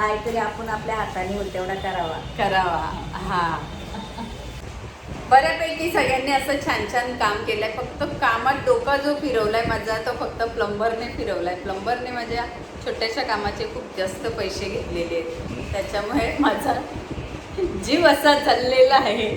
काहीतरी आपण आपल्या हाताने होईल तेवढा करावा. हा, बऱ्यापैकी सगळ्यांनी असं छान छान काम केलंय. फक्त कामात डोका जो फिरवलाय माझा तो फक्त प्लंबरने फिरवलाय. प्लंबरने माझ्या छोट्याशा कामाचे खूप जास्त पैसे घेतलेले आहेत. त्याच्यामुळे माझा जीव असा चाललेला आहे.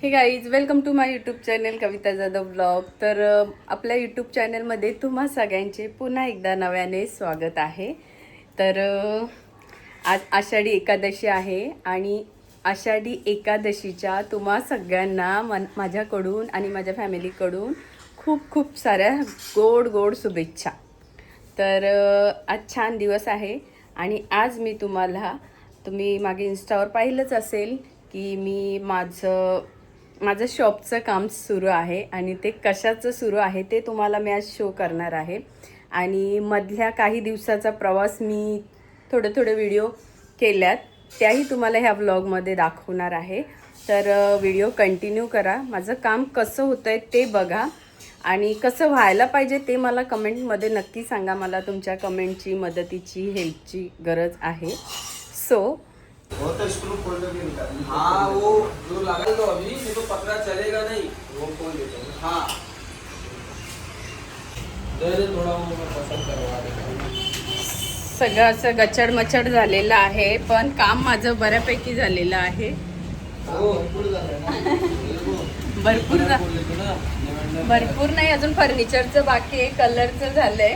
Hey guys, welcome to my YouTube channel Kavita Jadhav blog. तर आपल्या यूट्यूब चॅनलमध्ये तुम्हा सगळ्यांचे पुन्हा एकदा नव्याने स्वागत आहे. तर आज आषाढी एकादशी आहे आणि आषाढी एकादशीच्या तुम्हा सगळ्यांना माझ्याकडून आणि माझ्या फॅमिलीकडून खूप खूप साऱ्या गोड गोड शुभेच्छा. तर आज छान दिवस आहे आणि आज मी तुम्ही मागे इंस्टावर पाहिलंच असेल की मी माझं शॉपचं काम सुरू आहे आणि ते कशाचं सुरू आहे ते तुम्हाला मी आज शो करणार आहे. आणि मधल्या काही दिवसाचा प्रवास मी थोडे व्हिडिओ केल्यात, त्याही तुम्हाला ह्या व्लॉगमध्ये दाखवणार आहे. तर व्हिडिओ कंटिन्यू करा. माझं काम कसं होतं आहे ते बघा आणि कसं व्हायला पाहिजे ते मला कमेंटमध्ये नक्की सांगा. मला तुमच्या कमेंटची, मदतीची, हेल्पची गरज आहे. सो हाँ, वो जो लगा तो अभी तो पकड़ा चलेगा नहीं, वो खोल देते हैं. हाँ, थोड़ा वो पसंद करवा देगा. सगळं असं गचड मचड झालेलं आहे, पण काम माझं बऱ्यापैकी झालेलं आहे. भरपूर नाही, अजून फर्निचरचं बाकी आहे, कलरचं झालंय.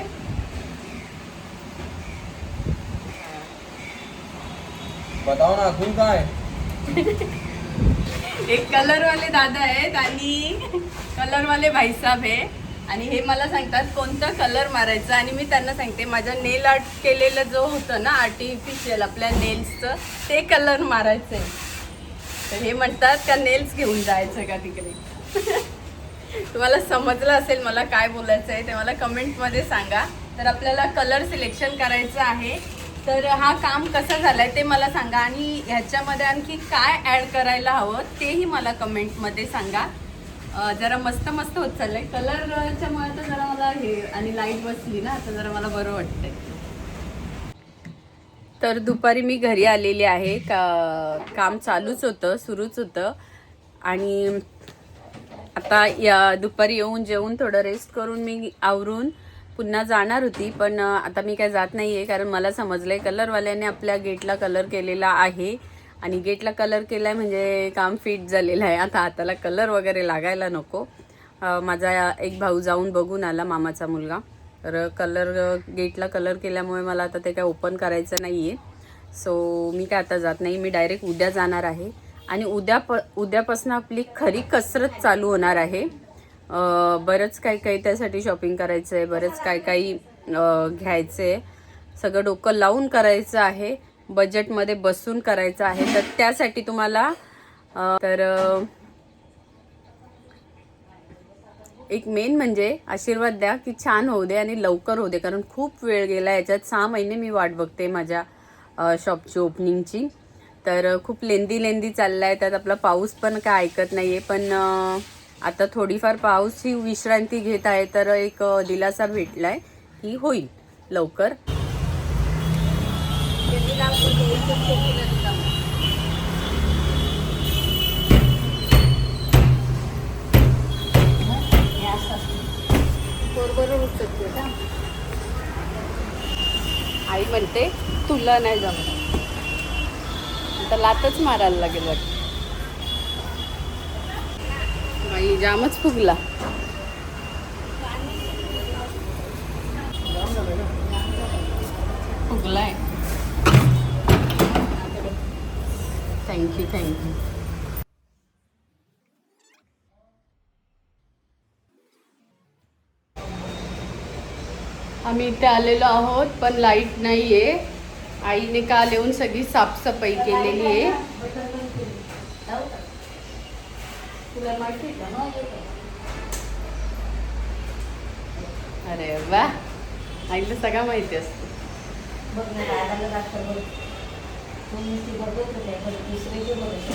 बताओ ना अजून काय. एक कलरवाले दादा आहेत आणि कलरवाले भाईसाहेब आहे आणि हे मला सांगतात कोणता कलर मारायचा आणि मी त्यांना सांगते माझं नेल आर्ट केलेलं जो होतं ना आर्टिफिशियल आपल्या नेल्सचं ते कलर मारायचं आहे. तर हे म्हणतात का नेल्स घेऊन जायचं का तिकडे. तुम्हाला समजलं असेल मला काय बोलायचं आहे ते मला कमेंटमध्ये सांगा. तर आपल्याला कलर सिलेक्शन करायचं आहे. तर हा काम कसं झालं आहे ते मला सांगा आणि ह्याच्यामध्ये आणखी काय ॲड करायला हवं तेही मला कमेंटमध्ये सांगा. जरा मस्त मस्त होत चाललं आहे कलरच्यामुळे. तर जरा मला हे आणि लाईट बसली ना आता जरा मला बरं वाटतंय. तर दुपारी मी घरी आलेली आहे. काम चालूच होतं, सुरूच होतं आणि आता या दुपारी येऊन जेवून थोडं रेस्ट करून मी आवरून पुन्हा जाणार होती. पण आता मी काय जात नाही आहे कारण मला समजलं आहे कलरवाल्याने आपल्या गेटला कलर केलेला आहे आणि गेटला कलर केला आहे म्हणजे काम फिट झालेलं आहे. आता हाताला कलर वगैरे लागायला नको. माझा एक भाऊ जाऊन बघून आला, मामाचा मुलगा. तर गेटला कलर केल्यामुळे मला आता ते काय ओपन करायचं नाही आहे. सो मी काय आता जात नाही, मी डायरेक्ट उद्या जाणार आहे आणि उद्यापासून आपली खरी कसरत चालू होणार आहे. बरंच काही त्यासाठी शॉपिंग करायचं आहे, बरंच काही घ्यायचं आहे. सगळं डोकं लावून करायचं आहे, बजेटमध्ये बसून करायचं आहे. तर त्यासाठी तुम्हाला एक मेन म्हणजे आशीर्वाद द्या की छान होऊ दे आणि लवकर होऊ दे. कारण खूप वेळ गेला याच्यात, 6 महिने मी वाट बघते माझ्या शॉपची ओपनिंगची. तर खूप लेंदी चालला आहे. त्यात आपला पाऊस पण काय ऐकत नाही आहे. पण आता थोडीफार पाऊस ही विश्रांती घेत आहे तर एक दिलासा भेटलाय की होईल लवकर. आई म्हणते तुला नाही जमत, आता लातच मारायला लागेल वाटतं. बाई जामच फुगला. फुगलाय. थँक्यू. आम्ही इथे आलेलो आहोत पण लाईट नाहीये. आईने काल येऊन सगळी साफसफाई केलेली आहे. तुला माहिती का? अरे वा, आईला सगळं माहिती असतं.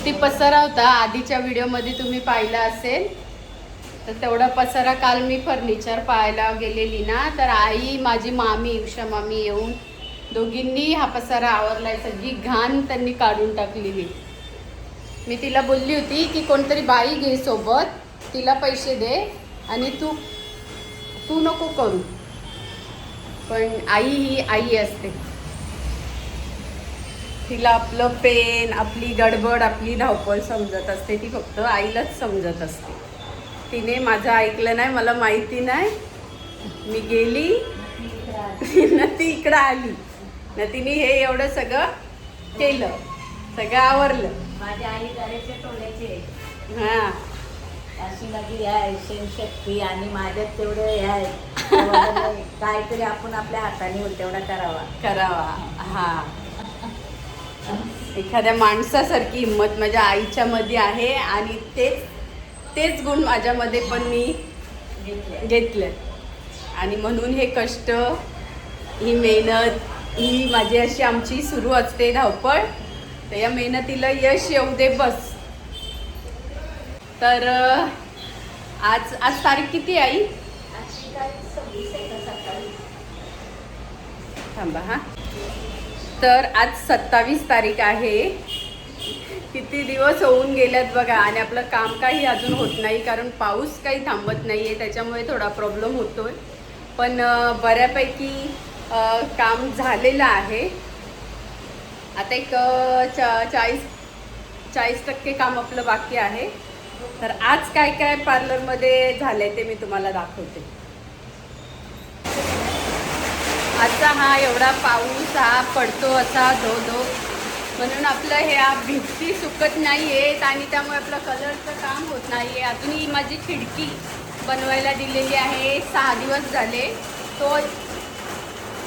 ती पसारा होता आधीच्या व्हिडिओमध्ये तुम्ही पाहिला असेल. तर तेवढा पसारा काल मी फर्निचर पाहायला गेलेली ना, तर आई माझी मामी उषा मामी येऊन दोघींनी हा पसारा आवरलाय. सगळी घाण त्यांनी काढून टाकलेली. मी तिला बोलली होती की कोणतरी बाई घे सोबत, तिला पैसे दे आणि तू नको करू. पण आई ही आई असते. तिला आपलं पेन, आपली गडबड, आपली धावपळ समजत असते. ती फक्त आईलाच समजत असते. तिने माझं ऐकलं नाही, मला माहिती नाही. मी गेली ना, ती इकडं आली ना, तिने हे एवढं सगळं केलं, सगळं आवरलं. माझ्या आई करायचे टोळ्याचे. हां, अशी माझी आहे शक्ती आणि माझ्यात तेवढं हे आहे. तेवढं काहीतरी आपण आपल्या हाताने होईल तेवढा करावा. हां, एखाद्या माणसासारखी हिंमत माझ्या आईच्या मध्ये आहे आणि तेच गुण माझ्यामध्ये पण मी घेतले. आणि म्हणून हे कष्ट, ही मेहनत, ही माझी अशी आमची सुरू असते धावपळ. तर या मेहनतीला यश येऊ दे बस. तर आज तारीख किती आई? थांबा हां. तर आज 27 तारीख आहे. किती दिवस होऊन गेल्यात बघा. आणि आपलं काम काही अजून होत नाही, कारण पाऊस काही थांबत नाही आहे. त्याच्यामुळे थोडा प्रॉब्लेम होतोय. पण बऱ्यापैकी काम झालेलं आहे. आता एक 40% काम आपलं बाकी आहे. तर आज काय काय पार्लरमध्ये झालंय ते मी तुम्हाला दाखवते. आजचा हा एवढा पाऊस हा पडतो असा धो म्हणून आपलं ह्या भिंती सुकत नाही आहेत आणि त्यामुळे आपलं कलरचं काम होत नाही आहे. अजूनही माझी खिडकी बनवायला दिलेली आहे, 6 दिवस झाले.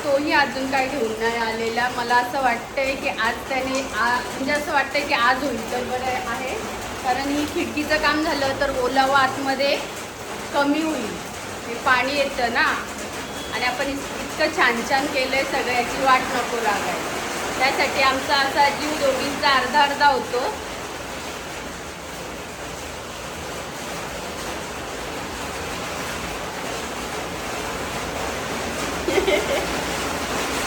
तोही अजून काय घेऊन नाही आलेला. मला असं वाटतंय की आज त्याने म्हणजे असं वाटतंय की आज होईल तर बरं आहे, कारण ही खिडकीचं काम झालं तर ओलावा आतमध्ये कमी होईल. हे पाणी येतं ना, आणि आपण इतकं छान छान केलं आहे, सगळ्याची वाट नको लागायला. त्यासाठी आमचा असा जीव दोघींचा अर्धा होतो.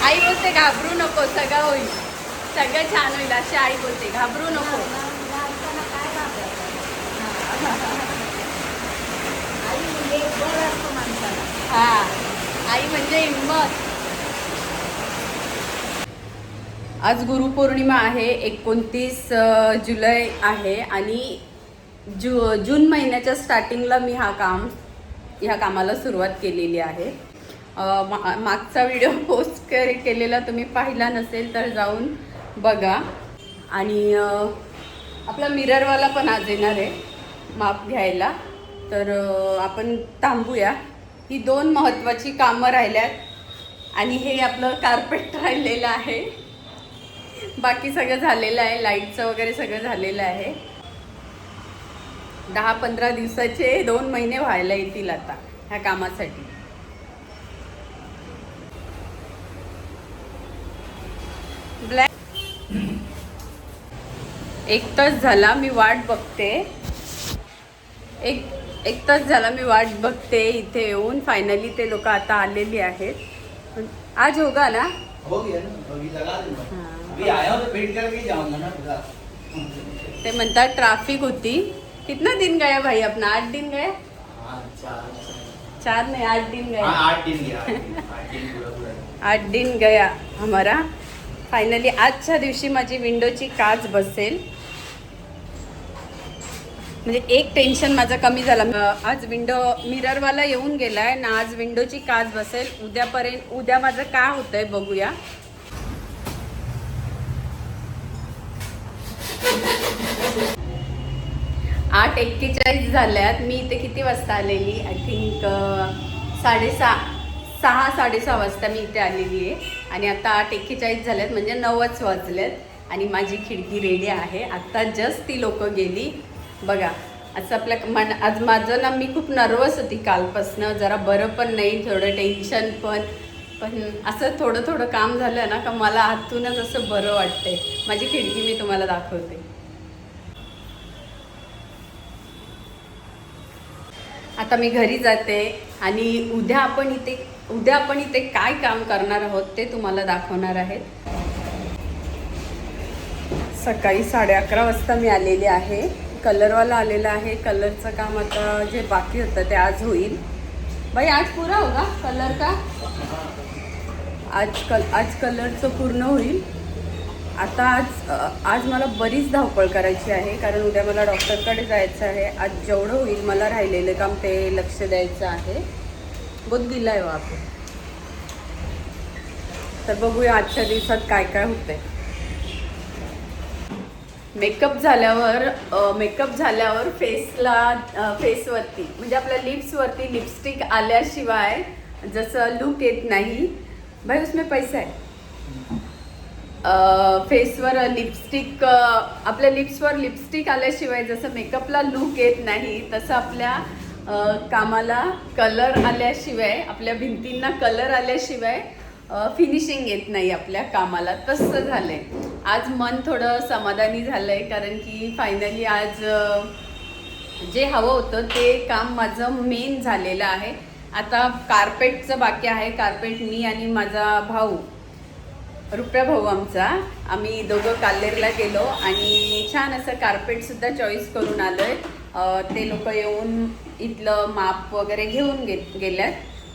आई बोलते घाबरू नको, सगळं होईल, सगळं छान होईल अशी आई बोलते. घाबरू नको. हा, आई म्हणजे हिंमत. आज गुरुपौर्णिमा आहे, 29 जुलै आहे. आणि जून महिन्याच्या स्टार्टिंगला मी ह्या कामाला सुरुवात केलेली आहे. मागचा व्हिडिओ पोस्ट केलेला तुम्ही पाहिला नसेल तर जाऊन बघा. आणि आपला मिररवाला पण आज येणार आहे माप घ्यायला. तर आपण थांबूया. ही 2 महत्त्वाची कामं राहिल्यात आणि हे आपलं कार्पेट राहिलेलं आहे. बाकी सगळं झालेलं आहे, लाईटचं वगैरे सगळं झालेलं आहे. 10-15 दिवसाचे 2 महिने व्हायला येतील आता ह्या कामासाठी. ब्लॅक 1 तास झाला मी वाट बघते. एक तास झाला मी वाट बघते इथे येऊन. फायनली ते लोक आता आलेली आहेत. आज होगा ना? हो गया ना, अभी लगा दूंगा. अभी आया हूं तो वेट करके जाऊंगा ना पूरा. ते म्हणतात ट्रॅफिक होती. कितना दिन गया भाई अपना? 8 दिन गया? 4 नहीं 8 दिन गया. 8 दिन गया. 8 दिन पूरा 8 दिन गया हमारा. फायनली आजच्या दिवशी माझी विंडोची काच बसेल, म्हणजे एक टेन्शन माझं कमी झालं. आज विंडो मिररवाला येऊन गेलाय ना, आज विंडोची काच बसेल. उद्या माझं काय होतंय बघूया. आठ 41 झाल्यात. मी इथे किती वाजता आलेली? आय थिंक 6:30 वाजता मी इथे आलेली आहे. आणि आता 8:41 झाल्यात, म्हणजे 9च वाजलेत. आणि माझी खिडकी रेडी आहे. आत्ता जस्ट ती लोक गेली बघा. असं आपल्या आज माझं ना, मी खूप नर्वस होती कालपासनं. जरा बरं पण नाही, थोडं टेन्शन पण. पण असं थोडं थोडं काम झालं ना का मला आतूनच असं बरं वाटतंय. माझी खिडकी मी तुम्हाला दाखवते. आता मी घरी जाते आणि उद्या आपण इथे काय काम करणार आहोत ते तुम्हाला दाखवणार आहेत. सकाळी 11:30 वाजता मी आलेले आहे. कलरवाला आलेला आहे. कलरचं काम आता जे बाकी होतं ते आज होईल. बाई आज पुरा होगा कलर का? आज कलरचं पूर्ण होईल. आता आज मला बरीच धावपळ करायची आहे कारण उद्या मला डॉक्टरकडे जायचं आहे. आज जेवढं होईल मला राहिलेलं काम ते लक्ष द्यायचं आहे. बहुत गिला आहे वाप. तर बघूया आजच्या दिवसात काय काय होतंय. मेकअप झाल्यावर फेसवरती म्हणजे आपल्या लिप्सवरती लिपस्टिक आल्याशिवाय जसं लुक येत नाही. भाई उसमें पैसा आहे. फेसवर लिपस्टिक आपल्या लिप्सवर लिपस्टिक आल्याशिवाय जसं मेकअपला लुक येत नाही तसं आपल्या कामाला कलर आल्याशिवाय आपल्या भिंतींना कलर आल्याशिवाय फिनिशिंग येत नाही आपल्या कामाला. तसं झालंय. आज मन थोडं समाधानी झालंय कारण की फायनली आज जे हवं होतं ते काम माझं मेन झालेलं आहे. आता कार्पेटचं बाकी आहे. कार्पेट मी आणि माझा भाऊ रुपया भाऊ आम्ही दोघं काल्लेरला गेलो आणि छान असं कार्पेटसुद्धा चॉईस करून आलो आहे. ते लोक येऊन इथलं माप वगैरे घेऊन गेल्यात.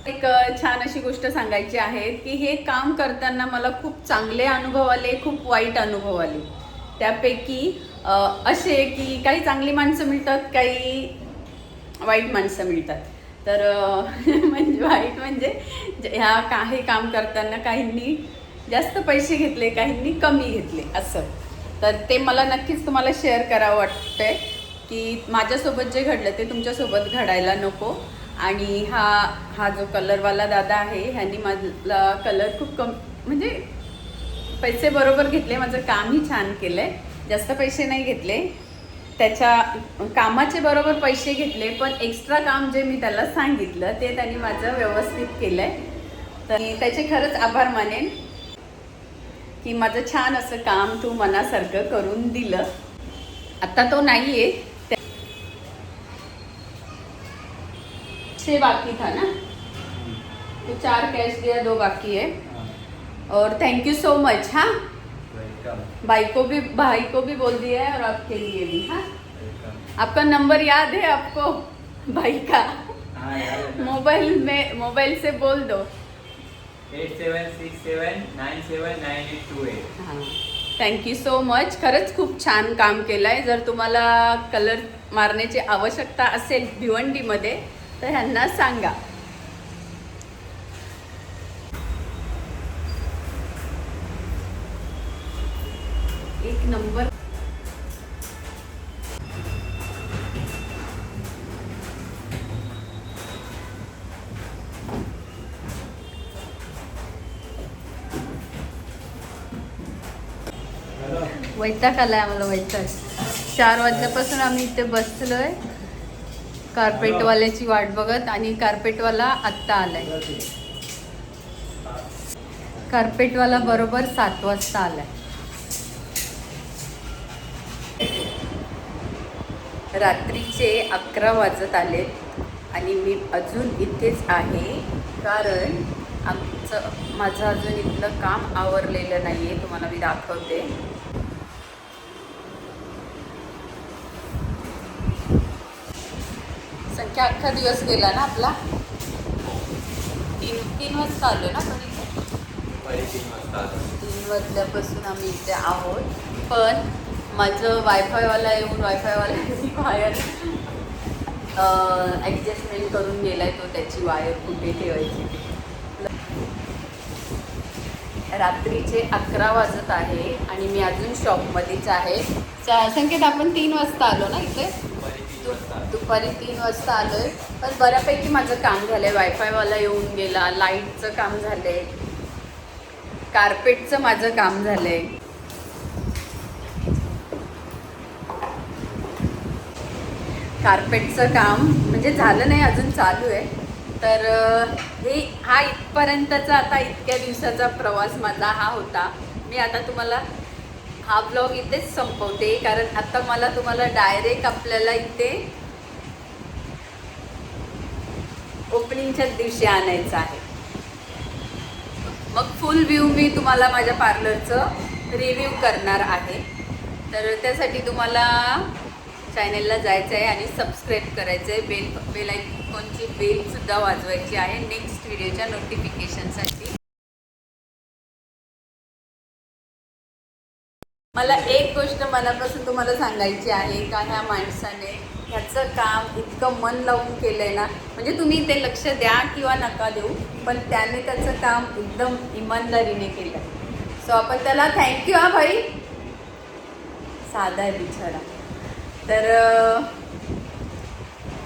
एक छान अशी गोष्ट सांगायची आहे की हे काम करताना मला खूप चांगले अनुभव आले, खूप वाईट अनुभव आले. त्यापैकी असे की काही चांगली माणसं मिळतात, काही वाईट माणसं मिळतात. तर म्हणजे वाईट म्हणजे हे काम करताना काहींनी जास्त पैसे घेतले, काहींनी कमी घेतले असं. तर ते मला नक्कीच तुम्हाला शेअर करावं वाटतंय की माझ्यासोबत जे घडलं ते तुमच्यासोबत घडायला नको. आणि हा जो कलरवाला दादा आहे ह्यांनी माझा कलर खूप म्हणजे पैसे बरोबर घेतले. माझं कामही छान केलं आहे. जास्त पैसे नाही घेतले. त्याच्या कामाचे बरोबर पैसे घेतले पण एक्स्ट्रा काम जे मी त्याला सांगितलं ते त्यांनी माझं व्यवस्थित केलं आहे. तर त्याचे खरंच आभार मानेन की माझं छान असं काम तू मनासारखं करून दिलं. आता तो नाही आहे. बाकी था ना तो 4 कैश दिया, 2 बाकी है. और थैंक यू सो मच. हाँ भाई को भी बोल दिया है और आपके लिए भी. हाँ आपका नंबर याद है आपको भाई का? मोबाइल से बोल दो. 8767979828. हां थँक्यू सो मच. खरंच खूप छान काम केलं आहे. जर तुम्हाला कलर मारण्याची आवश्यकता असेल भिवंडीमध्ये तर ह्यांना सांगा. एक नंबर. वैताग आलाय आम्हाला. वैताग. 4 वाजल्यापासून आम्ही इथे बसलोय कार्पेटवाल्याची वाट बघत आणि कार्पेटवाला आत्ता आलाय. कार्पेटवाला बरोबर 7 वाजता आलाय. रात्रीचे 11 वाजत आलेत आणि मी अजून इथेच आहे कारण माझं अजून इथलं काम आवरलेलं नाही आहे. तुम्हाला मी दाखवते. संख्या अख्खा दिवस गेला ना आपला. 3 वाजता आलो ना पण इथे. 3 वाजल्यापासून आम्ही इथे आहोत. पण माझं वायफायवाला येऊन वायफायवाल्याची वायर ॲडजस्टमेंट करून गेला आहे. तो त्याची वायर कुठे ठेवायची. रात्रीचे 11 वाजत आहे आणि मी अजून शॉपमध्येच आहे. संकेत आपण 3 वाजता आलो ना इथे. दुपारी 3 वाजता आलो आहे. पण बऱ्यापैकी माझं काम झालं आहे. वायफायवाला येऊन गेला, लाईटचं काम झालं आहे, कार्पेटचं माझं काम झालं आहे. कार्पेटचं काम म्हणजे झालं नाही, अजून चालू आहे. तर हा इथपर्यंतचा आता इतक्या दिवसाचा प्रवास माझा हा होता. मी आता तुम्हाला हा ब्लॉग इथेच संपवते, कारण आता मला तुम्हाला डायरेक्ट आपल्याला इथे ओपनिंगच्याच दिवशी आणायचं आहे. मग फुल व्ह्यू मी तुम्हाला माझ्या पार्लरचं रिव्ह्यू करणार आहे. तर त्यासाठी तुम्हाला चॅनेलला जायचं आहे आणि सबस्क्राईब करायचं आहे. बेल आयकॉनची बेलसुद्धा वाजवायची आहे नेक्स्ट व्हिडिओच्या नोटिफिकेशनसाठी. मला एक गोष्ट मनापासून तुम्हाला सांगायची आहे का ह्या माणसाने ह्याचं काम इतकं मन लावून केलं आहे ना, म्हणजे तुम्ही ते लक्ष द्या किंवा नका देऊ, पण त्याने त्याचं काम एकदम इमानदारीने केलं. सो आपण त्याला थँक्यू. हा भाई साधा आहे बिचारा. तर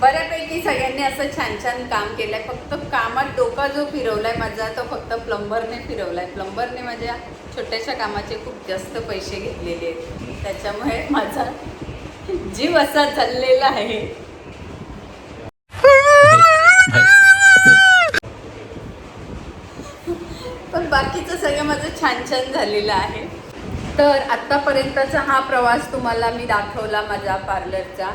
बऱ्यापैकी सगळ्यांनी असं छान छान काम केलं आहे. फक्त कामात डोका जो फिरवला आहे माझा तो फक्त प्लंबरने फिरवला आहे. प्लंबरने माझ्या छोट्याशा कामाचे खूप जास्त पैसे घेतलेले आहेत, त्याच्यामुळे माझा जीव असा चाललेला आहे. पण बाकीचं सगळं माझं छान छान झालेलं आहे. तर आत्तापर्यंतचा हा प्रवास तुम्हाला मी दाखवला माझ्या पार्लरचा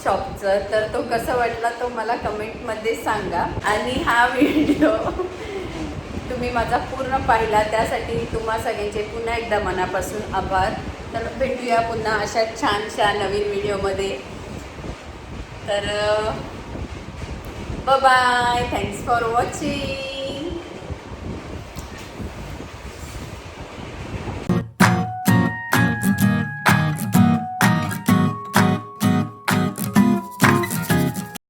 शॉपचं. तर तो कसा वाटला तो मला कमेंटमध्ये सांगा. आणि हा व्हिडिओ तुम्ही माझा पूर्ण पाहिला त्यासाठी तुम्हा सगळ्यांचे पुन्हा एकदा मनापासून आभार. तर भेटूया पुन्हा अशा छानशा नवीन व्हिडिओमध्ये. तर बाय, थँक्स फॉर वॉचिंग.